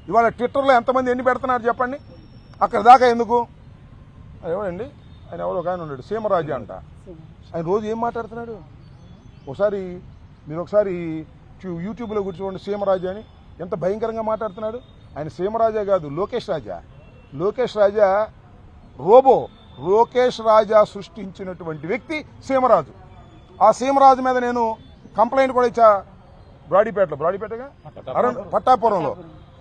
ఇవాళ ట్విట్టర్లో ఎంతమంది ఎన్ని పెడుతున్నారు చెప్పండి. అక్కడ దాకా ఎందుకు? ఎవడండి ఆయన? ఎవరు ఒక ఆయన ఉన్నాడు, సీమరాజా అంట. ఆయన రోజు ఏం మాట్లాడుతున్నాడు? మీరు ఒకసారి యూట్యూబ్లో కూర్చోండి, సీమరాజా అని ఎంత భయంకరంగా మాట్లాడుతున్నాడు. ఆయన సీమరాజా కాదు, లోకేష్ రాజా రోబో. లోకేష్ రాజా సృష్టించినటువంటి వ్యక్తి సీమరాజు. ఆ సీమరాజు మీద నేను కంప్లైంట్ కూడా ఇచ్చా. బ్రాడీపేటగా పట్టాపురంలో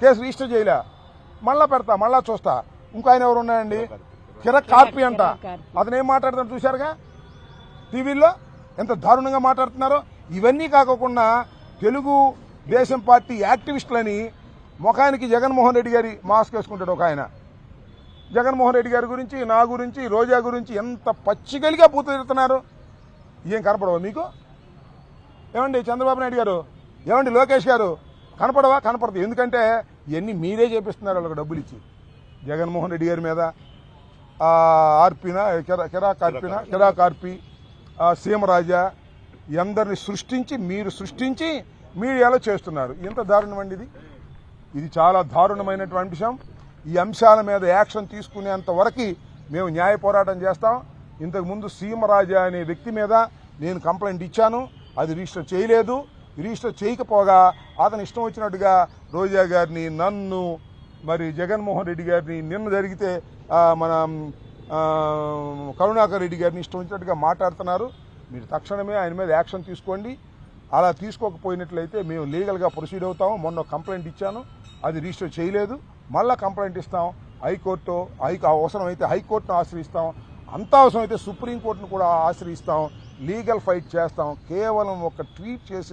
కేసు రిజిస్టర్ చేయలే. మళ్ళా పెడతా, మళ్ళా చూస్తా. ఇంకో ఆయన ఎవరు ఉన్నాయండి, కిరక్ కార్పి అంట. అతనేం మాట్లాడుతున్నాడు చూశారుగా టీవీల్లో, ఎంత దారుణంగా మాట్లాడుతున్నారో. ఇవన్నీ కాకుండా తెలుగు దేశం పార్టీ యాక్టివిస్టులని ముఖానికి జగన్మోహన్ రెడ్డి గారి మాస్క్ వేసుకుంటాడు ఒక ఆయన. జగన్మోహన్ రెడ్డి గారి గురించి, నా గురించి, రోజా గురించి ఎంత పచ్చిగలిగా పూతుతున్నారు. ఏం కనపడవా మీకు? ఏమండి చంద్రబాబు నాయుడు గారు, ఏమండి లోకేష్ గారు, కనపడదు. ఎందుకంటే ఇవన్నీ మీరే చేపిస్తున్నారు వాళ్ళకి డబ్బులు ఇచ్చి. జగన్మోహన్ రెడ్డి గారి మీద కిరాక్ ఆర్పి, సీమరాజా అందరిని మీరు సృష్టించి మీడియాలో చేస్తున్నారు. ఎంత దారుణం అండి ఇది చాలా దారుణమైనటువంటి అంశం. ఈ అంశాల మీద యాక్షన్ తీసుకునేంత వరకు మేము న్యాయ పోరాటం చేస్తాం. ఇంతకుముందు సీమరాజా అనే వ్యక్తి మీద నేను కంప్లైంట్ ఇచ్చాను, అది రిజిస్టర్ చేయలేదు. రిజిస్టర్ చేయకపోగా అతను ఇష్టం వచ్చినట్టుగా రోజా గారిని, నన్ను, మరి జగన్మోహన్ రెడ్డి గారిని, నిన్న జరిగితే మన కరుణాకర్ రెడ్డి గారిని ఇష్టం వచ్చినట్టుగా మాట్లాడుతున్నారు. మీరు తక్షణమే ఆయన మీద యాక్షన్ తీసుకోండి. అలా తీసుకోకపోయినట్లయితే మేము లీగల్గా ప్రొసీడ్ అవుతాము. మొన్న కంప్లైంట్ ఇచ్చాను, అది రిజిస్టర్ చేయలేదు. మళ్ళా కంప్లైంట్ ఇస్తాం. అవసరమైతే హైకోర్టును ఆశ్రయిస్తాం. అంత అవసరమైతే సుప్రీంకోర్టును కూడా ఆశ్రయిస్తాం. లీగల్ ఫైట్ చేస్తాం. కేవలం ఒక ట్వీట్ చేసి